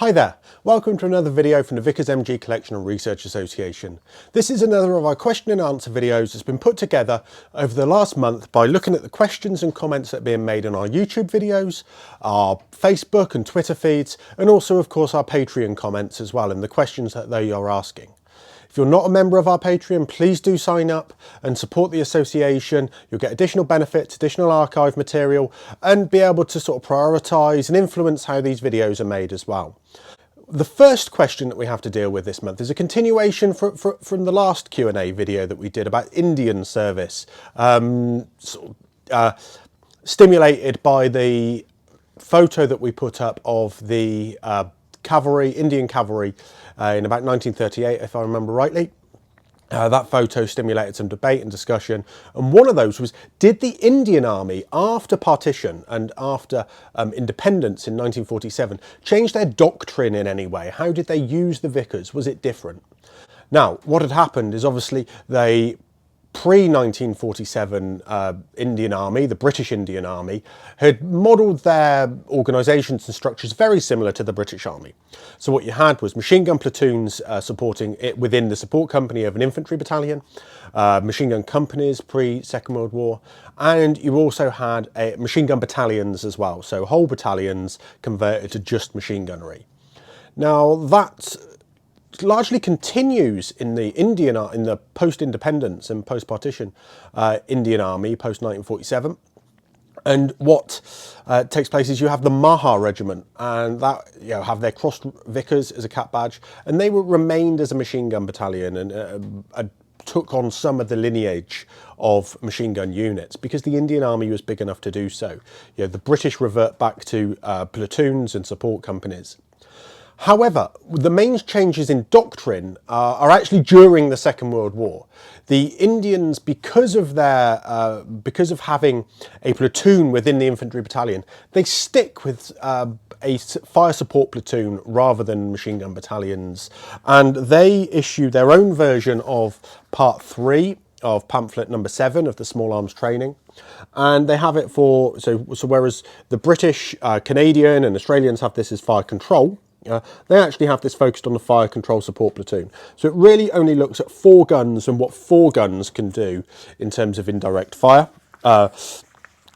Hi there, welcome to another video from the VickersMG Collection and Research Association. This is another of our question and answer videos that's been put together over the last month by looking at the questions and comments that are being made on our YouTube videos, our Facebook and Twitter feeds, and also of course our Patreon comments as well and the questions that they are asking. If you're not a member of our Patreon, please do sign up and support the association. You'll get additional benefits, additional archive material, and be able to sort of prioritise and influence how these videos are made as well. The first question that we have to deal with this month is a continuation from the last Q&A video that we did about Indian service, stimulated by the photo that we put up of the Indian cavalry in about 1938, if I remember rightly. That photo stimulated some debate and discussion, and one of those was, did the Indian Army after partition and after independence in 1947 change their doctrine in any way? How did they use the Vickers? Was it different? Now, what had happened is obviously they pre-1947 Indian Army, the British Indian Army, had modelled their organisations and structures very similar to the British Army. So what you had was machine gun platoons supporting it within the support company of an infantry battalion, machine gun companies pre-Second World War, and you also had machine gun battalions as well, so whole battalions converted to just machine gunnery. Now that largely continues in the post-independence and post-partition Indian Army post-1947. And what takes place is you have the Maha Regiment, and that have their crossed Vickers as a cap badge, and they remained as a machine gun battalion and took on some of the lineage of machine gun units because the Indian Army was big enough to do so. The British revert back to platoons and support companies. However, the main changes in doctrine are actually during the Second World War. The Indians, because of having a platoon within the infantry battalion, they stick with a fire support platoon rather than machine gun battalions, and they issue their own version of Part 3 of pamphlet number 7 of the Small Arms Training, and they have it for so whereas the British, Canadian, and Australians have this as fire control. They actually have this focused on the fire control support platoon. So it really only looks at 4 guns and what 4 guns can do in terms of indirect fire.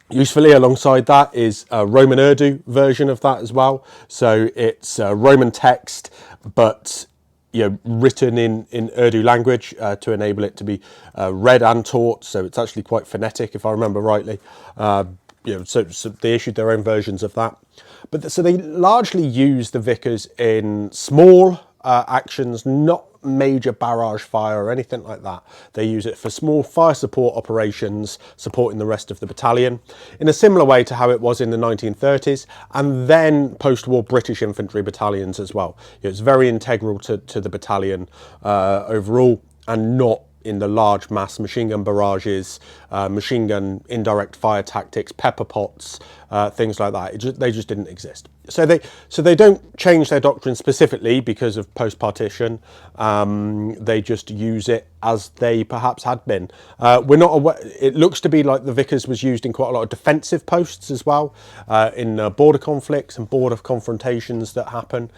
Usefully alongside that is a Roman Urdu version of that as well. So it's Roman text, but written in Urdu language to enable it to be read and taught. So it's actually quite phonetic, if I remember rightly. So they issued their own versions of that. But so they largely use the Vickers in small actions, not major barrage fire or anything like that. They use it for small fire support operations, supporting the rest of the battalion, in a similar way to how it was in the 1930s, and then post-war British infantry battalions as well. It's very integral to the battalion overall, and not in the large mass machine gun barrages, machine gun indirect fire tactics, pepper pots, things like that. They just didn't exist. So they don't change their doctrine specifically because of post-partition. They just use it as they perhaps had been. We're not aware. It looks to be like the Vickers was used in quite a lot of defensive posts as well, in border conflicts and border confrontations that happen.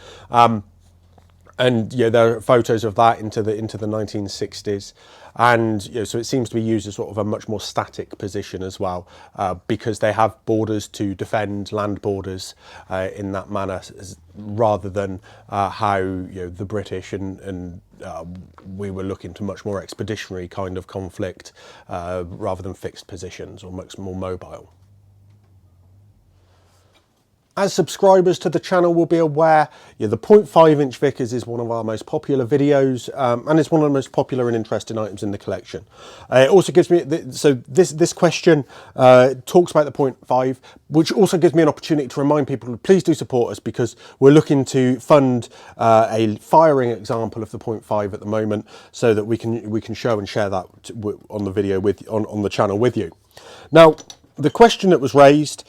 And there are photos of that into the 1960s, and so it seems to be used as sort of a much more static position as well, because they have borders to defend, land borders in that manner, rather than how the British and we were looking to much more expeditionary kind of conflict, rather than fixed positions or much more mobile. As subscribers to the channel will be aware, the 0.5-inch Vickers is one of our most popular videos, and it's one of the most popular and interesting items in the collection. It also gives me, this question talks about the 0.5, which also gives me an opportunity to remind people to please do support us, because we're looking to fund a firing example of the 0.5 at the moment, so that we can show and share that on the video on the channel with you. Now, the question that was raised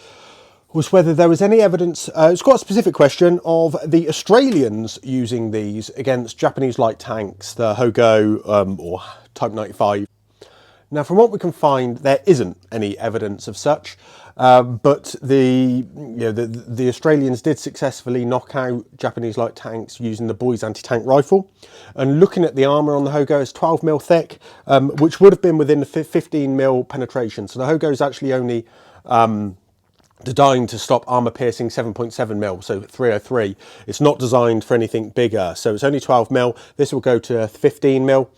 was whether there was any evidence, it's quite a specific question, of the Australians using these against Japanese light tanks, the Hogo or Type 95. Now, from what we can find, there isn't any evidence of such, but the Australians did successfully knock out Japanese light tanks using the Boy's anti-tank rifle. And looking at the armour on the Hogo, it's 12mm thick, which would have been within the 15mm penetration. So the Hogo is actually only designed to stop armour piercing 7.7mm, so 303. It's not designed for anything bigger, so it's only 12mm. This will go to 15mm,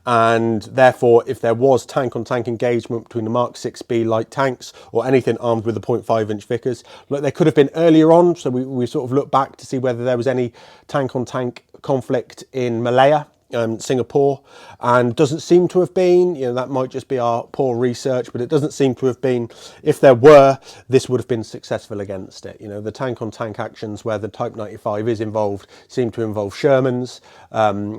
and therefore if there was tank-on-tank engagement between the Mark 6B light tanks or anything armed with the 0.5-inch Vickers, look, there could have been earlier on, so we sort of look back to see whether there was any tank-on-tank conflict in Malaya, Singapore, and doesn't seem to have been. That might just be our poor research, but it doesn't seem to have been. If there were, this would have been successful against it. The tank-on-tank actions where the Type 95 is involved seem to involve Shermans,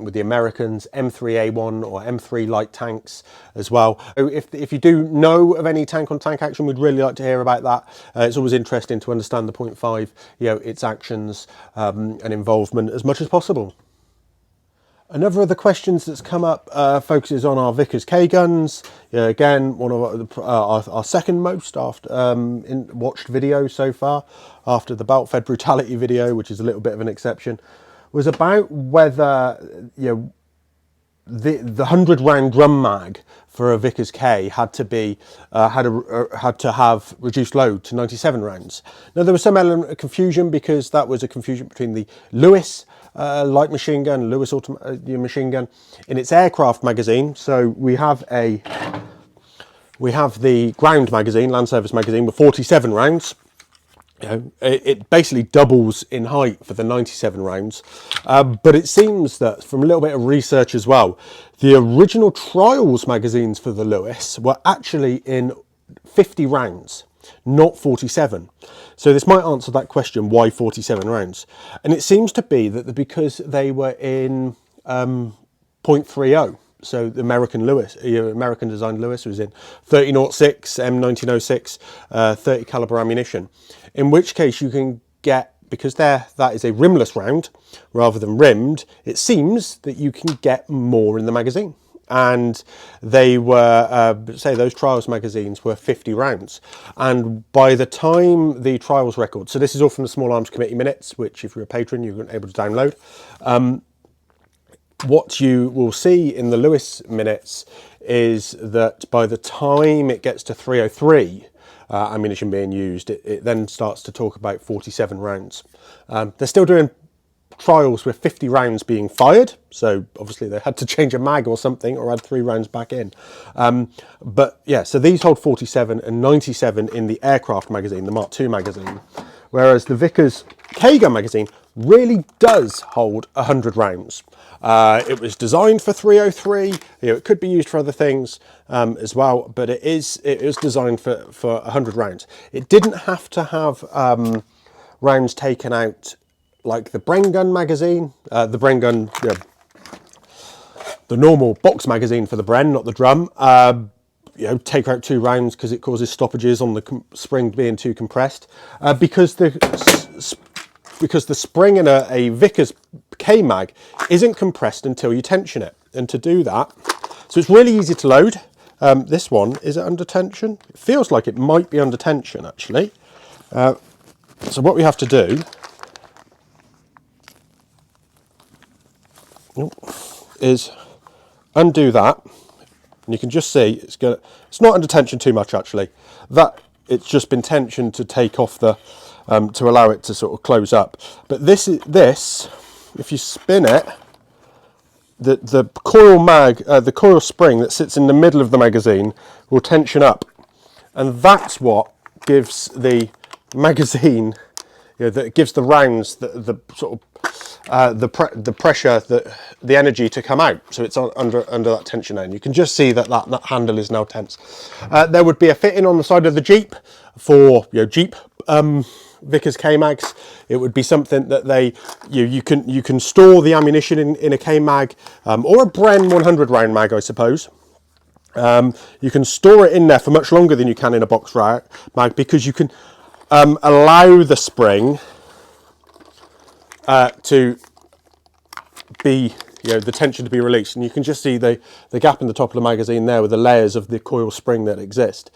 with the Americans, M3A1 or M3 light tanks as well. If you do know of any tank-on-tank action, we'd really like to hear about that. It's always interesting to understand the 0.5, its actions and involvement as much as possible. Another of the questions that's come up focuses on our Vickers K guns. Again, one of our second most watched video so far, after the belt-fed brutality video, which is a little bit of an exception, was about whether the 100-round drum mag for a Vickers K had to be had to have reduced load to 97 rounds. Now, there was some element of confusion because that was a confusion between the Lewis light machine gun, Lewis machine gun, in its aircraft magazine. So we have the ground magazine, land service magazine, with 47 rounds. It basically doubles in height for the 97 rounds, but it seems that from a little bit of research as well, the original trials magazines for the Lewis were actually in 50 rounds, not 47. So this might answer that question, why 47 rounds? And it seems to be that because they were in 0.30. So the American Lewis, American designed Lewis was in 30-06, M1906, 30 caliber ammunition. In which case you can get, because that is a rimless round rather than rimmed, it seems that you can get more in the magazine. And they were, say those trials magazines were 50 rounds. And by the time the trials record, so this is all from the Small Arms Committee minutes, which if you're a patron, you're able to download. What you will see in the Lewis minutes is that by the time it gets to 303 ammunition being used, it then starts to talk about 47 rounds. They're still doing trials with 50 rounds being fired, so obviously they had to change a mag or something, or add 3 rounds back in. But yeah, so these hold 47 and 97 in the aircraft magazine, the Mark II magazine, whereas the Vickers K gun magazine really does hold 100 rounds. It was designed for 303. It could be used for other things as well, but it is designed for 100 rounds. It didn't have to have rounds taken out like the Bren gun magazine, the Bren gun, the normal box magazine for the Bren, not the drum. Take out 2 rounds because it causes stoppages on the spring being too compressed. Because the spring in a Vickers K mag isn't compressed until you tension it. And to do that, so it's really easy to load. This one, is it under tension? It feels like it might be under tension actually. So what we have to do is undo that. And you can just see it's not under tension too much actually. That it's just been tensioned to take off the to allow it to sort of close up. But this, if you spin it, the coil spring that sits in the middle of the magazine will tension up, and that's what gives the magazine, that gives the rounds the sort of the pressure, the energy to come out. So it's under that tension end. You can just see that handle is now tense. There would be a fitting on the side of the Jeep for Jeep Vickers K mags. It would be something that you can store the ammunition in a K mag, or a Bren 100 round mag, I suppose. You can store it in there for much longer than you can in a box mag, because you can allow the spring to be the tension to be released, and you can just see the gap in the top of the magazine there with the layers of the coil spring that exist.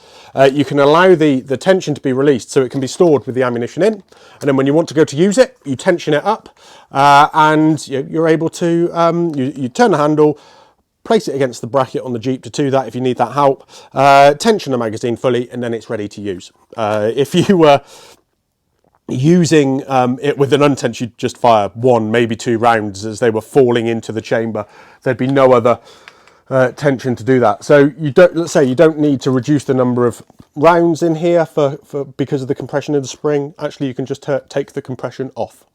You can allow the tension to be released so it can be stored with the ammunition in, and then when you want to go to use it, you tension it up, and you're able to you turn the handle, place it against the bracket on the Jeep to do that if you need that help, tension the magazine fully, and then it's ready to use. If you were using it with an untension, you'd just fire 1, maybe 2 rounds as they were falling into the chamber. There'd be no other tension to do that. So let's say you don't need to reduce the number of rounds in here because of the compression of the spring. Actually, you can just take the compression off.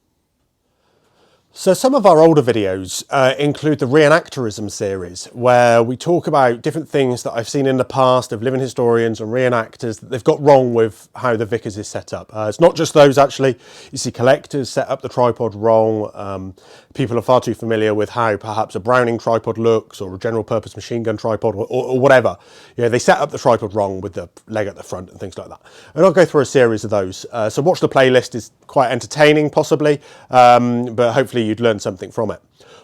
So some of our older videos include the reenactorism series, where we talk about different things that I've seen in the past of living historians and reenactors that they've got wrong with how the Vickers is set up. It's not just those, actually. You see collectors set up the tripod wrong. People are far too familiar with how perhaps a Browning tripod looks, or a general purpose machine gun tripod, or whatever. They set up the tripod wrong with the leg at the front and things like that. And I'll go through a series of those. So watch the playlist. Is quite entertaining, possibly, but hopefully you'd learn something from it.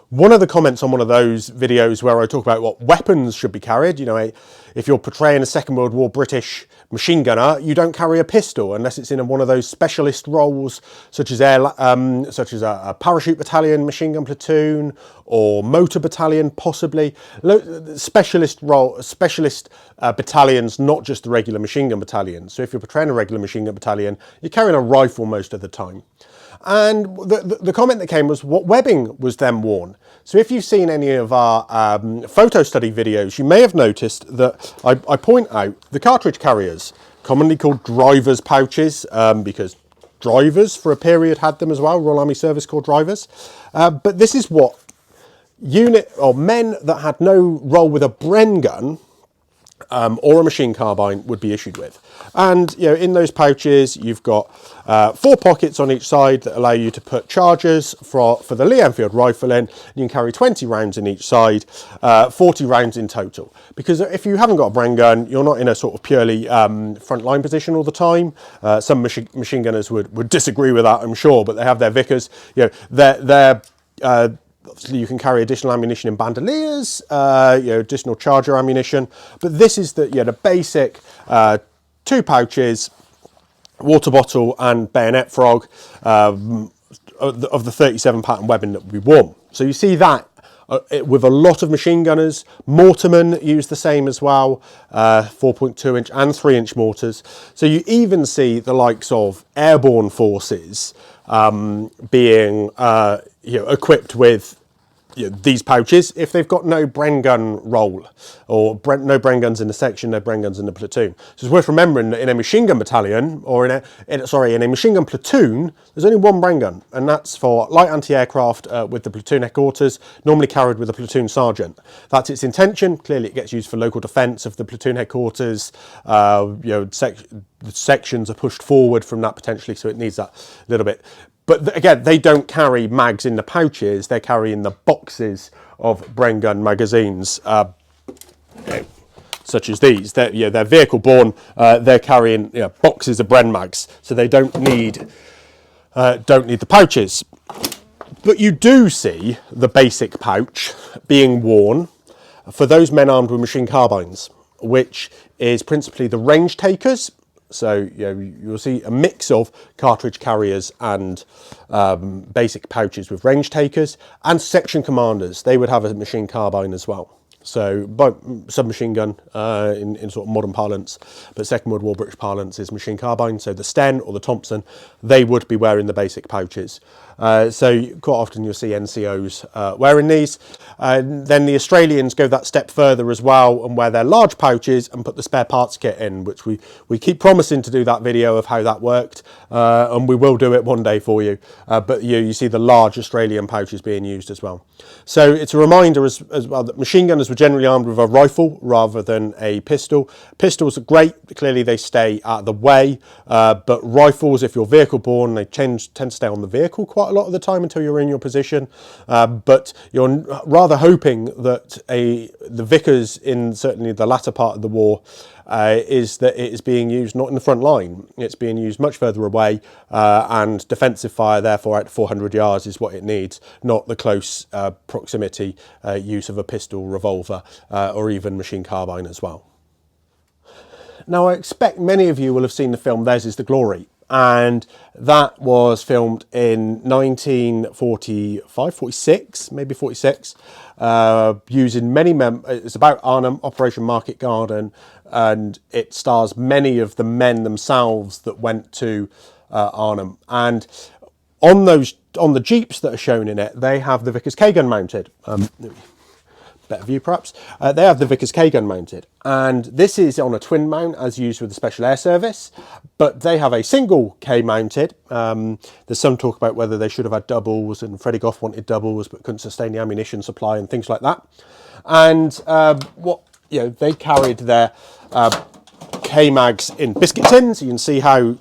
One of the comments on one of those videos where I talk about what weapons should be carried, if you're portraying a Second World War British machine gunner, you don't carry a pistol unless it's in one of those specialist roles, such as a parachute battalion, machine gun platoon, or motor battalion, possibly. Specialist battalions, not just the regular machine gun battalion. So if you're portraying a regular machine gun battalion, you're carrying a rifle most of the time. And the comment that came was what webbing was then worn. So if you've seen any of our photo study videos, you may have noticed that I point out the cartridge carriers, commonly called drivers' pouches, because drivers for a period had them as well, Royal Army Service Corps drivers. But this is what men that had no role with a Bren gun or a machine carbine would be issued with. And in those pouches you've got 4 pockets on each side that allow you to put charges for the Lee Enfield rifle in. You can carry 20 rounds in each side, 40 rounds in total. Because if you haven't got a Bren gun, you're not in a sort of purely front line position all the time. Some machine gunners would disagree with that, I'm sure, but they have their Vickers. Obviously, you can carry additional ammunition in bandoliers, additional charger ammunition. But this is the basic 2 pouches, water bottle and bayonet frog of the 37 pattern webbing that we wore. So you see that with a lot of machine gunners. Mortarmen use the same as well, 4.2 inch and 3 inch mortars. So you even see the likes of airborne forces being equipped with these pouches if they've got no Bren gun roll, or no Bren guns in the section, no Bren guns in the platoon. So it's worth remembering that in a machine gun battalion, or in a machine gun platoon, there's only 1 Bren gun, and that's for light anti-aircraft with the platoon headquarters, normally carried with a platoon sergeant. That's its intention. Clearly it gets used for local defence of the platoon headquarters. The sections are pushed forward from that potentially, so it needs that little bit. But again, they don't carry mags in the pouches, they're carrying the boxes of Bren gun magazines, such as these. They're vehicle borne, they're carrying boxes of Bren mags, so they don't need the pouches. But you do see the basic pouch being worn for those men armed with machine carbines, which is principally the range takers. So you'll see a mix of cartridge carriers and basic pouches with range takers, and section commanders. They would have a machine carbine as well. So submachine gun in sort of modern parlance, but Second World War British parlance is machine carbine. So the Sten or the Thompson, they would be wearing the basic pouches. So quite often you'll see NCOs wearing these. Then the Australians go that step further as well and wear their large pouches and put the spare parts kit in, which we keep promising to do that video of how that worked, and we will do it one day for you. But you see the large Australian pouches being used as well. So it's a reminder as well that machine gunners were generally armed with a rifle rather than a pistol. Pistols are great, clearly they stay out of the way, but rifles, if you're vehicle borne, they tend to stay on the vehicle quite quite a lot of the time until you're in your position, but you're rather hoping that the Vickers in certainly the latter part of the war is that it is being used not in the front line, it's being used much further away, and defensive fire therefore out to 400 yards is what it needs, not the close proximity use of a pistol, revolver, or even machine carbine as well. Now, I expect many of you will have seen the film Theirs is the Glory, and that was filmed in 1945, 46, maybe 46, using many it's about Arnhem, Operation Market Garden, and it stars many of the men themselves that went to Arnhem. And on the Jeeps that are shown in it, they have the Vickers K gun mounted. Better view perhaps. They have the Vickers K gun mounted, and this is on a twin mount as used with the Special Air Service, but they have a single K mounted. There's some talk about whether they should have had doubles, and Freddie Goff wanted doubles but couldn't sustain the ammunition supply and things like that. And they carried their K mags in biscuit tins. You can see how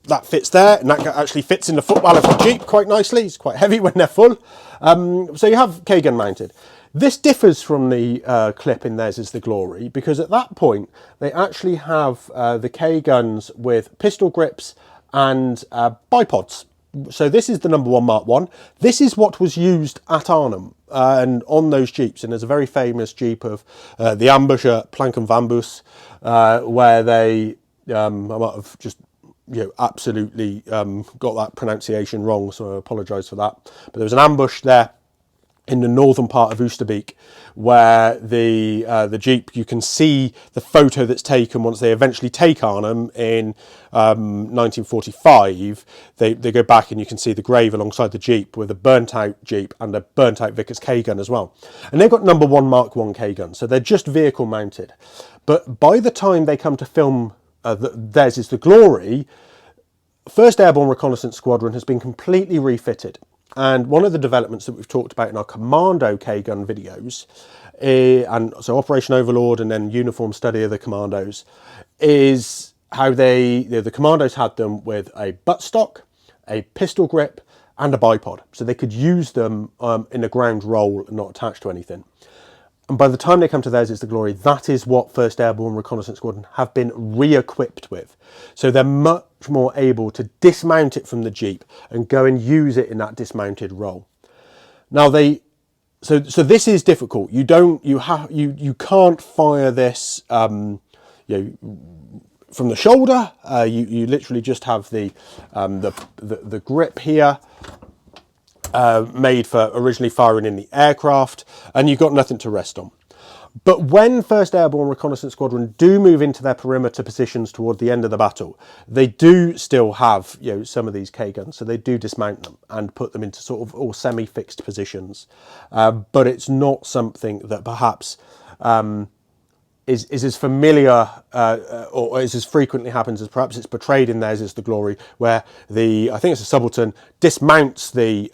that fits there, and that actually fits in the footwell of the Jeep quite nicely. It's quite heavy when they're full. So you have K gun mounted. This differs from the clip in Theirs is the Glory, because at that point they actually have the K guns with pistol grips and bipods. So this is the #1 Mark 1. This is what was used at Arnhem and on those Jeeps. And there's a very famous Jeep of the Ambusher Plank and Vambus, where they I might have just absolutely got that pronunciation wrong, so I apologise for that. But there was an ambush there in the northern part of Oosterbeek, where the Jeep, you can see the photo that's taken once they eventually take Arnhem in 1945. They go back and you can see the grave alongside the Jeep with a burnt out Jeep and a burnt out Vickers K gun as well. And they've got #1 Mark 1 K guns, so they're just vehicle mounted. But by the time they come to film Theirs is the Glory, 1st Airborne Reconnaissance Squadron has been completely refitted. And one of the developments that we've talked about in our Commando K-gun videos, and so Operation Overlord and then uniform study of the Commandos, is how the Commandos had them with a buttstock, a pistol grip, and a bipod. So they could use them in a ground roll and not attached to anything. And by the time they come to Theirs is the Glory, that is what 1st Airborne Reconnaissance Squadron have been re-equipped with. So they're much more able to dismount it from the Jeep and go and use it in that dismounted role. Now so this is difficult. You can't fire this from the shoulder. You literally just have the grip here. Made for originally firing in the aircraft, and you've got nothing to rest on. But when 1st Airborne Reconnaissance Squadron do move into their perimeter positions toward the end of the battle, they do still have some of these K guns, so they do dismount them and put them into sort of all semi-fixed positions. But it's not something that perhaps is as familiar or is as frequently happens as perhaps it's portrayed in Theirs is the Glory, where I think it's a subaltern dismounts the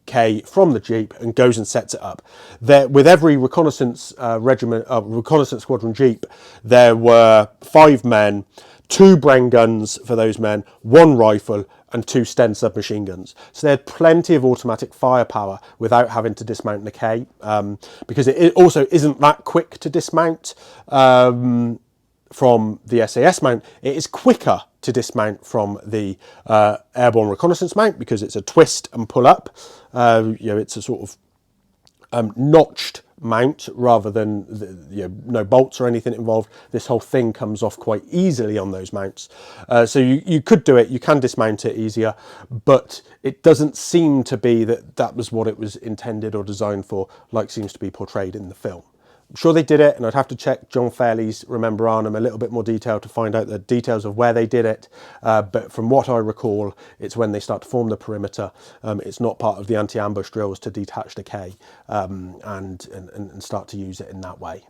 K from the Jeep and goes and sets it up. With every reconnaissance reconnaissance squadron Jeep, there were 5 men, 2 Bren guns for those men, 1 rifle, and 2 Sten submachine guns. So they had plenty of automatic firepower without having to dismount the K, because it also isn't that quick to dismount from the SAS mount. It is quicker to dismount from the Airborne Reconnaissance mount because it's a twist and pull up. It's a sort of notched mount rather than no bolts or anything involved. This whole thing comes off quite easily on those mounts, so you could do it, you can dismount it easier, but it doesn't seem to be that was what it was intended or designed for, like seems to be portrayed in the film. I'm sure they did it, and I'd have to check John Fairley's Remember Arnhem a little bit more detail to find out the details of where they did it. But from what I recall, it's when they start to form the perimeter. It's not part of the anti-ambush drills to detach the K and start to use it in that way.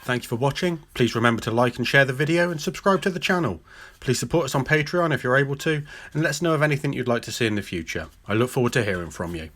Thank you for watching. Please remember to like and share the video and subscribe to the channel. Please support us on Patreon if you're able to, and let us know of anything you'd like to see in the future. I look forward to hearing from you.